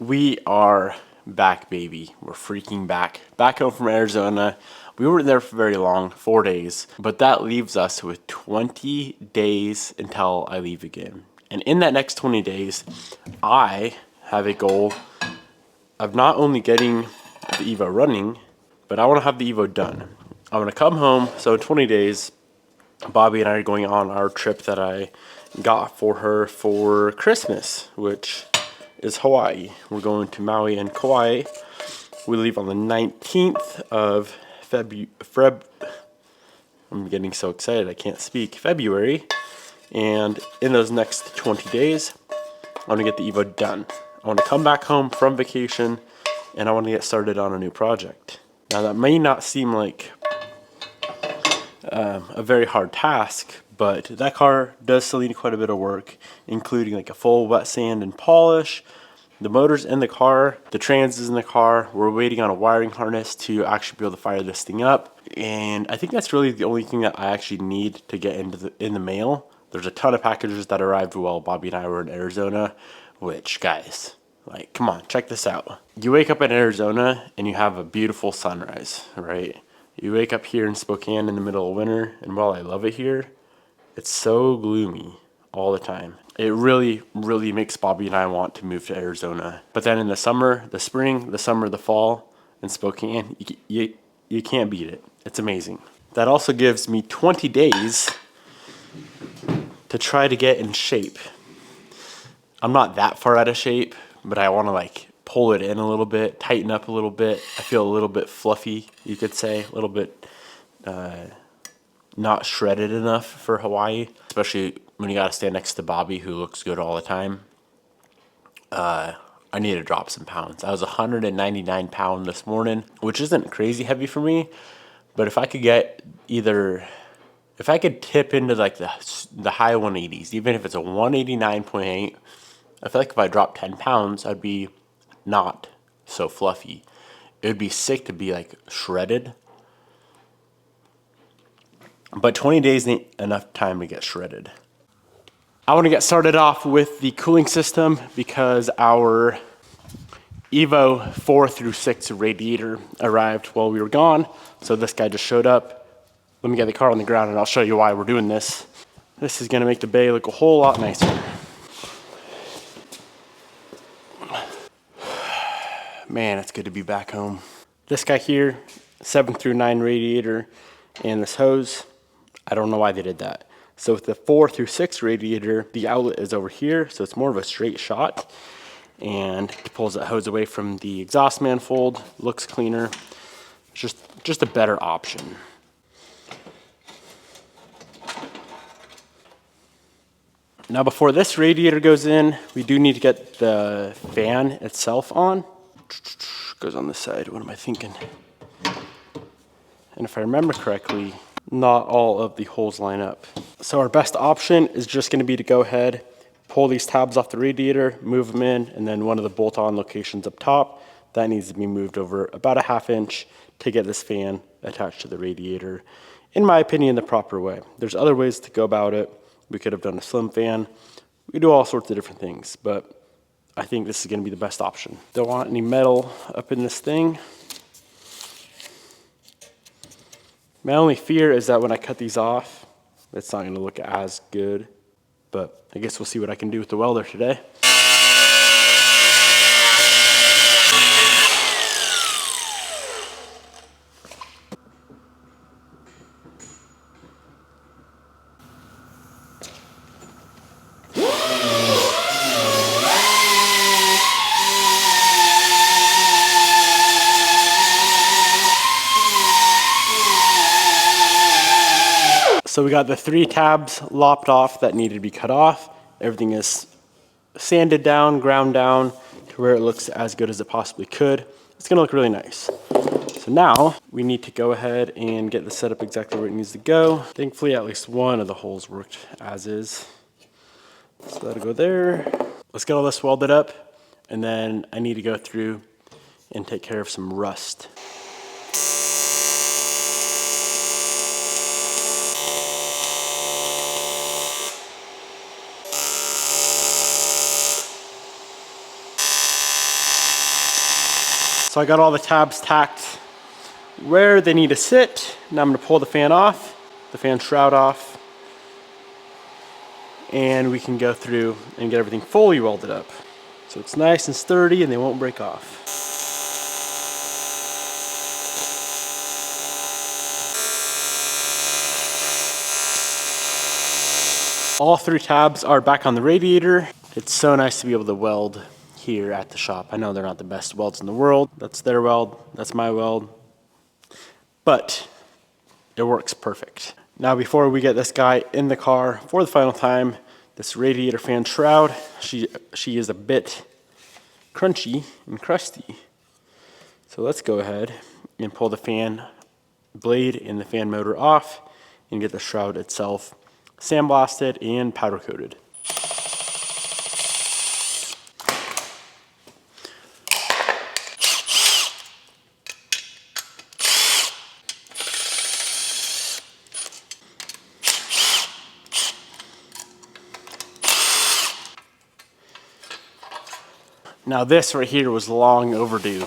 We are back, baby. We're freaking back. Back home from Arizona. We weren't there for very long, 4 days, but that leaves us with 20 days until I leave again. And in that next 20 days, I have a goal of not only getting the Evo running, but I want to have the Evo done. I want to come home, so in 20 days, Bobby and I are going on our trip that I got for her for Christmas, which is Hawaii. We're going to Maui and Kauai. We leave on the 19th of I'm getting so excited I can't speak. February. And in those next 20 days, I want to get the Evo done. I want to come back home from vacation and I want to get started on a new project. Now that may not seem like a very hard task, but that car does still need quite a bit of work, including like a full wet sand and polish. The motor's in the car, the trans is in the car. We're waiting on a wiring harness to actually be able to fire this thing up. And I think that's really the only thing that I actually need to get in the mail. There's a ton of packages that arrived while Bobby and I were in Arizona, which, guys, like, come on, check this out. You wake up in Arizona and you have a beautiful sunrise, right? You wake up here in Spokane in the middle of winter, and while I love it here, it's so gloomy all the time. It really, really makes Bobby and I want to move to Arizona. But then in the summer, the spring, the summer, the fall, in Spokane, you can't beat it. It's amazing. That also gives me 20 days to try to get in shape. I'm not that far out of shape, but I want to like pull it in a little bit, tighten up a little bit. I feel a little bit fluffy, you could say, a little bit not shredded enough for Hawaii, especially when you gotta stand next to Bobby, who looks good all the time. I need to drop some pounds. I was 199 pounds this morning, which isn't crazy heavy for me, but if I could get if I could tip into like the high 180s, even if it's a 189.8, I feel like if I dropped 10 pounds, I'd be not so fluffy. It would be sick to be like shredded. But 20 days ain't enough time to get shredded. I want to get started off with the cooling system because our Evo 4 through 6 radiator arrived while we were gone. So this guy just showed up. Let me get the car on the ground and I'll show you why we're doing this. This is going to make the bay look a whole lot nicer. Man, it's good to be back home. This guy here, 7 through 9 radiator and this hose, I don't know why they did that. So with the 4 through 6 radiator, the outlet is over here, so it's more of a straight shot. And it pulls that hose away from the exhaust manifold, looks cleaner. It's just a better option. Now before this radiator goes in, we do need to get the fan itself on. Goes on this side, what am I thinking? And if I remember correctly, not all of the holes line up. So our best option is just gonna be to go ahead, pull these tabs off the radiator, move them in, and then one of the bolt-on locations up top, that needs to be moved over about a 1/2 inch to get this fan attached to the radiator. In my opinion, the proper way. There's other ways to go about it. We could have done a slim fan. We do all sorts of different things, but I think this is gonna be the best option. Don't want any metal up in this thing. My only fear is that when I cut these off, it's not gonna look as good, but I guess we'll see what I can do with the welder today. So we got the 3 tabs lopped off that needed to be cut off. Everything is sanded down, ground down to where it looks as good as it possibly could. It's gonna look really nice. So now we need to go ahead and get the setup exactly where it needs to go. Thankfully, at least one of the holes worked as is. So that'll go there. Let's get all this welded up, and then I need to go through and take care of some rust. So I got all the tabs tacked where they need to sit. Now I'm gonna pull the fan off, the fan shroud off, and we can go through and get everything fully welded up. So it's nice and sturdy and they won't break off. All 3 tabs are back on the radiator. It's so nice to be able to weld here at the shop. I know they're not the best welds in the world. That's their weld, that's my weld, but it works perfect. Now before we get this guy in the car for the final time, this radiator fan shroud, she is a bit crunchy and crusty. So let's go ahead and pull the fan blade and the fan motor off and get the shroud itself sandblasted and powder coated. Now this right here was long overdue.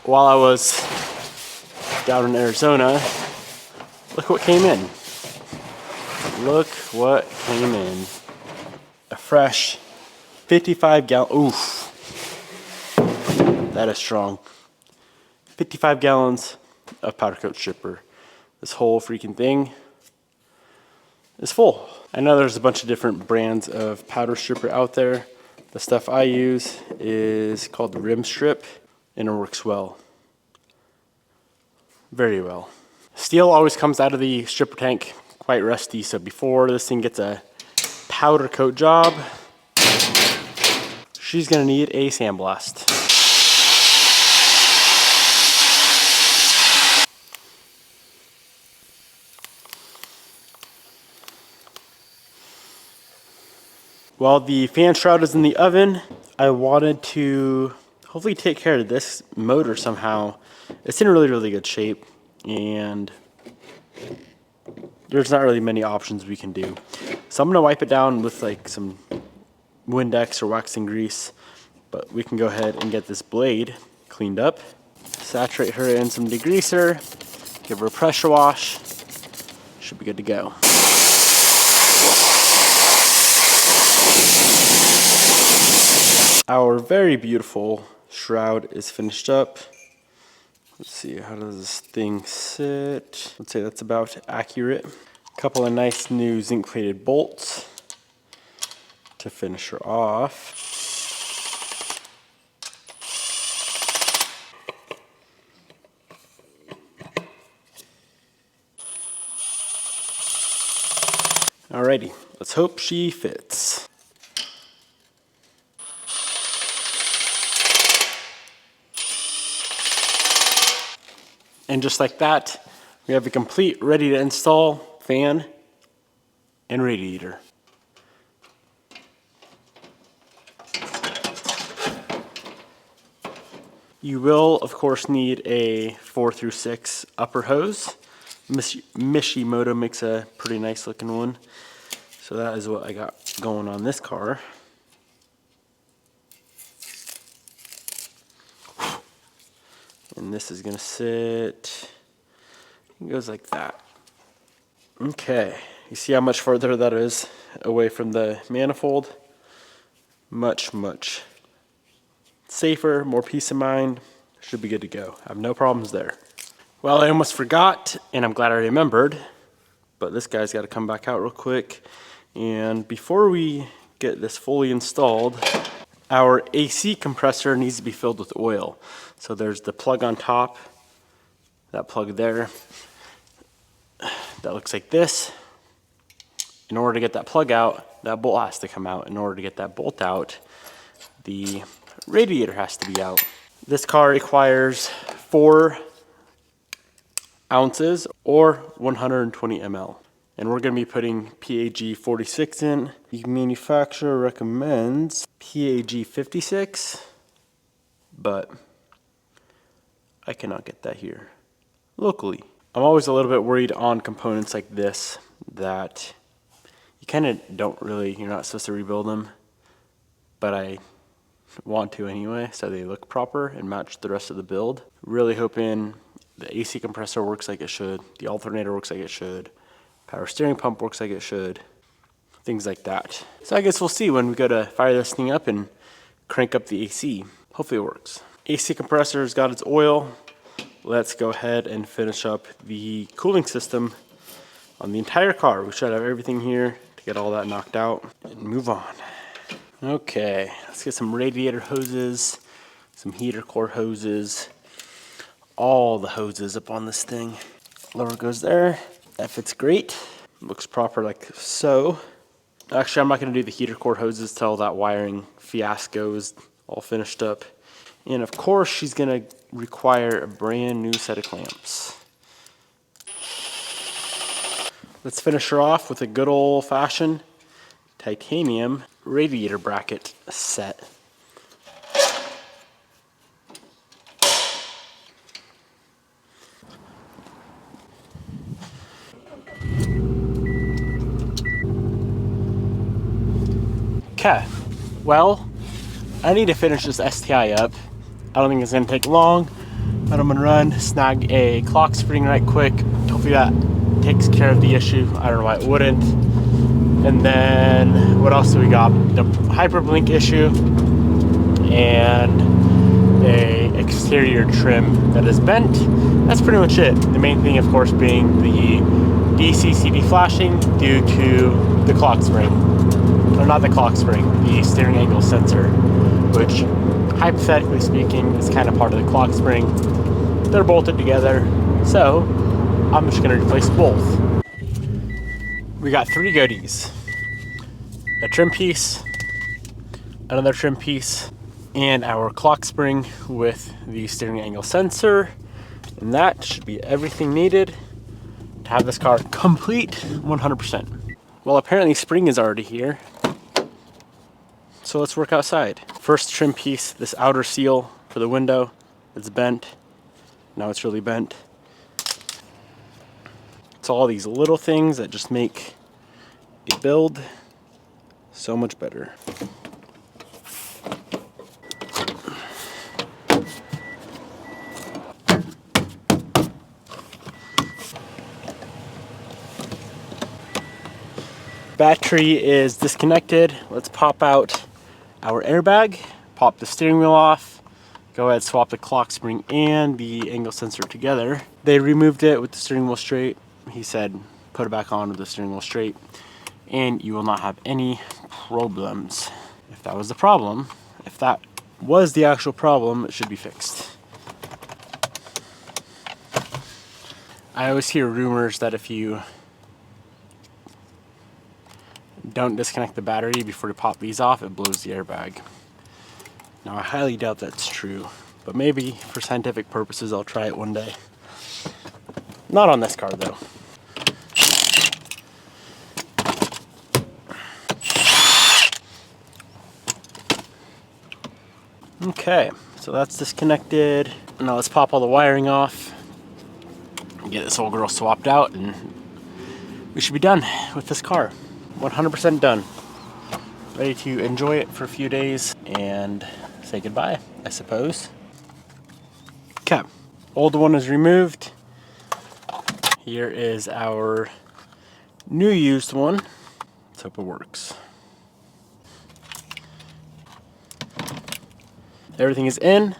While I was down in Arizona, look what came in. Look what came in. A fresh 55 gallon, oof. That is strong. 55 gallons of powder coat stripper. This whole freaking thing is full. I know there's a bunch of different brands of powder stripper out there. The stuff I use is called the rim strip and it works well. Very well. Steel always comes out of the stripper tank quite rusty, so before this thing gets a powder coat job, she's gonna need a sandblast. While the fan shroud is in the oven, I wanted to hopefully take care of this motor somehow. It's in really good shape and there's not really many options we can do. So I'm gonna wipe it down with like some Windex or waxing grease, but we can go ahead and get this blade cleaned up, saturate her in some degreaser, give her a pressure wash, should be good to go. Our very beautiful shroud is finished up. Let's see, how does this thing sit? Let's say that's about accurate. A couple of nice new zinc plated bolts to finish her off. Alrighty, let's hope she fits. And just like that, we have a complete ready to install fan and radiator. You will, of course, need a 4 through 6 upper hose. Mishimoto makes a pretty nice looking one. So that is what I got going on this car. And this is gonna sit, it goes like that. Okay, you see how much further that is away from the manifold? Much safer, more peace of mind, should be good to go. I have no problems there. Well, I almost forgot, and I'm glad I remembered, but this guy's gotta come back out real quick. And before we get this fully installed, our AC compressor needs to be filled with oil. So there's the plug on top, that plug there, that looks like this. In order to get that plug out, that bolt has to come out. In order to get that bolt out, the radiator has to be out. This car requires 4 ounces or 120 ml. And we're gonna be putting PAG 46 in. The manufacturer recommends PAG 56, but I cannot get that here locally. I'm always a little bit worried on components like this that you kind of don't really, you're not supposed to rebuild them, but I Want to anyway, so they look proper and match the rest of the build. Really hoping the AC compressor works like it should, the alternator works like it should, power steering pump works like it should, things like that. So I guess we'll see when we go to fire this thing up and crank up the AC. Hopefully it works. AC compressor's got its oil. Let's go ahead and finish up the cooling system on the entire car. We should have everything here to get all that knocked out and move on. Okay, let's get some radiator hoses, some heater core hoses, all the hoses up on this thing. Lower goes there. That fits great. Looks proper like so. Actually, I'm not going to do the heater core hoses till that wiring fiasco is all finished up. And of course, she's going to require a brand new set of clamps. Let's finish her off with a good old-fashioned titanium radiator bracket set. Okay, well, I need to finish this STI up. I don't think it's gonna take long, but I'm gonna run, snag a clock spring right quick. Hopefully that takes care of the issue. I don't know why it wouldn't. And then what else do we got? The hyperblink issue and a exterior trim that is bent. That's pretty much it. The main thing, of course, being the DC-CD flashing due to the clock spring. Or not the clock spring, the steering angle sensor, which hypothetically speaking is kind of part of the clock spring. They're bolted together, so I'm just gonna replace both. We got 3 goodies: a trim piece, another trim piece, and our clock spring with the steering angle sensor. And that should be everything needed to have this car complete 100%. Well, apparently spring is already here, so let's work outside. First trim piece, this outer seal for the window, it's bent. Now it's really bent. It's all these little things that just make a build so much better. Battery is disconnected. Let's pop out our airbag, pop the steering wheel off, go ahead, swap the clock spring and the angle sensor together. They removed it with the steering wheel straight. He said, put it back on with the steering wheel straight and you will not have any problems. If that was the problem, if that was the actual problem, it should be fixed. I always hear rumors that if you don't disconnect the battery before you pop these off, it blows the airbag. Now I highly doubt that's true, but maybe for scientific purposes I'll try it one day. Not on this car though. Okay, so that's disconnected. Now let's pop all the wiring off and get this old girl swapped out, and we should be done with this car. 100% done. Ready to enjoy it for a few days and say goodbye, I suppose. Okay, old one is removed. Here is our new used one. Let's hope it works. Everything is in.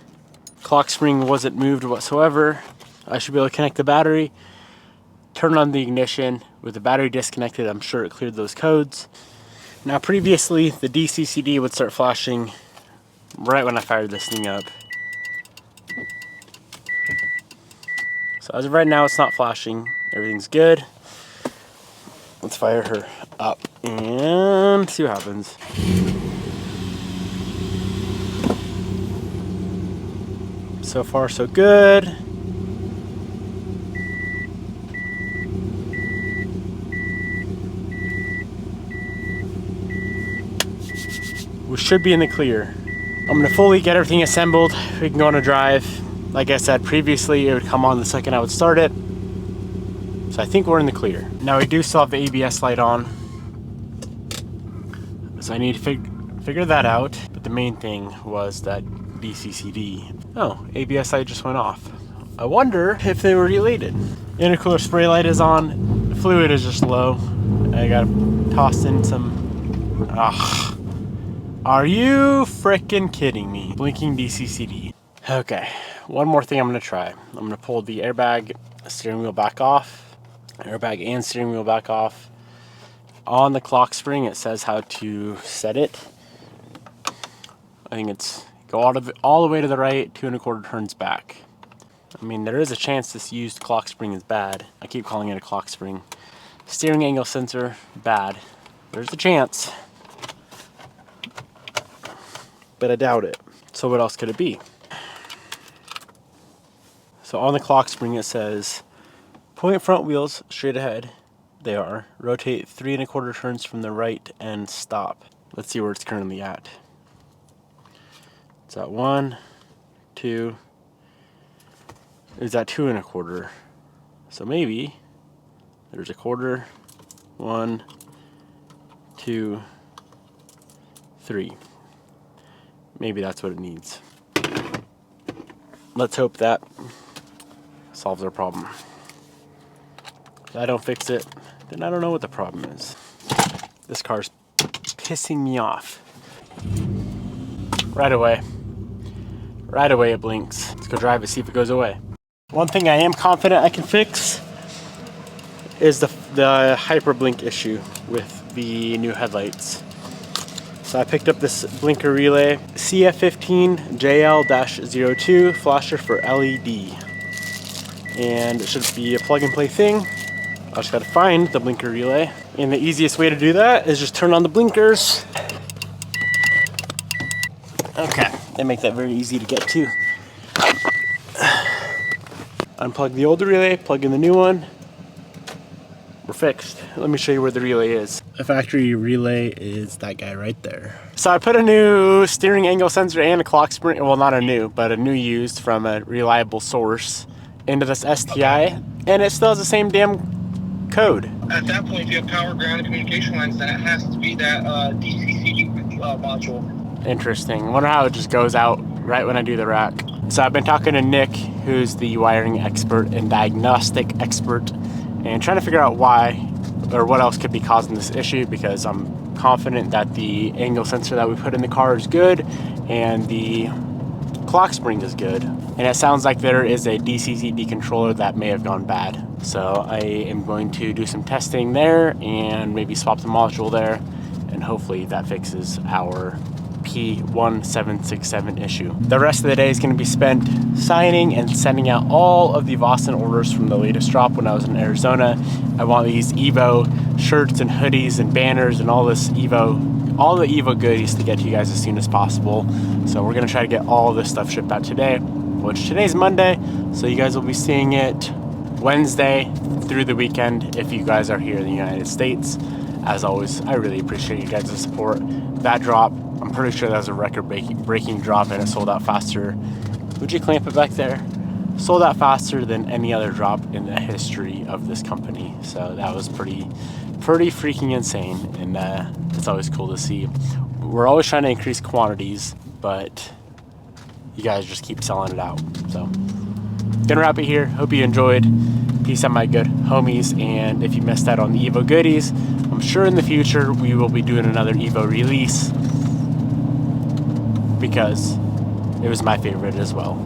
Clock spring wasn't moved whatsoever. I should be able to connect the battery, turn on the ignition. With the battery disconnected, I'm sure it cleared those codes. Now previously, the DC-CD would start flashing right when I fired this thing up. So as of right now, it's not flashing. Everything's good. Let's fire her up and see what happens. So far, so good. We should be in the clear. I'm gonna fully get everything assembled. We can go on a drive. Like I said previously, it would come on the second I would start it. So I think we're in the clear. Now we do still have the ABS light on. So I need to Figured that out, but the main thing was that DCCD. Oh, ABS light just went off. I wonder if they were related. Intercooler spray light is on, the fluid is just low. I gotta toss in some, are you frickin' kidding me? Blinking DCCD. Okay, one more thing I'm gonna try. I'm gonna pull the airbag, steering wheel back off, airbag and steering wheel back off. On the clock spring, it says how to set it. I think it's go all the way to the right, 2 1/4 turns back. I mean, there is a chance this used clock spring is bad. I keep calling it a clock spring. Steering angle sensor, bad. There's a chance, but I doubt it. So what else could it be? So on the clock spring it says, point front wheels straight ahead. They are. Rotate 3 1/4 turns from the right and stop. Let's see where it's currently at. It's at 1, 2. It's at 2 1/4. So maybe there's a quarter. 1, 2, 3. Maybe that's what it needs. Let's hope that solves our problem. If I don't fix it, then I don't know what the problem is. This car's pissing me off. Right away. Right away it blinks. Let's go drive it, see if it goes away. One thing I am confident I can fix is the hyperblink issue with the new headlights. So I picked up this blinker relay, CF15JL-02 flasher for LED. And it should be a plug and play thing. I just gotta find the blinker relay. And the easiest way to do that is just turn on the blinkers. Okay, they make that very easy to get to. Unplug the old relay, plug in the new one. We're fixed. Let me show you where the relay is. The factory relay is that guy right there. So I put a new steering angle sensor and a clock spring, well not a new, but a new used from a reliable source into this STI, and it still has the same damn code. At that point, if you have power, ground, and communication lines, then it has to be that DCCD module. Interesting. Wonder how it just goes out right when I do the rack. So I've been talking to Nick, who's the wiring expert and diagnostic expert, and trying to figure out why or what else could be causing this issue, because I'm confident that the angle sensor that we put in the car is good and the clock spring is good. And it sounds like there is a DCCD controller that may have gone bad. So I am going to do some testing there and maybe swap the module there, and hopefully that fixes our P1767 issue. The rest of the day is going to be spent signing and sending out all of the Boston orders from the latest drop when I was in Arizona. I want these Evo shirts and hoodies and banners and all the Evo goodies to get to you guys as soon as possible. So we're going to try to get all this stuff shipped out today, which today's Monday, so you guys will be seeing it Wednesday through the weekend if you guys are here in the United States. As always, I really appreciate you guys' support. That drop, I'm pretty sure that was a record-breaking drop, and it sold out faster. Would you clamp it back there? Sold out faster than any other drop in the history of this company. So that was pretty freaking insane, and it's always cool to see. We're always trying to increase quantities, but you guys just keep selling it out. So gonna wrap it here. Hope you enjoyed. Peace out, my good homies. And if you missed out on the Evo goodies, I'm sure in the future we will be doing another Evo release, because it was my favorite as well.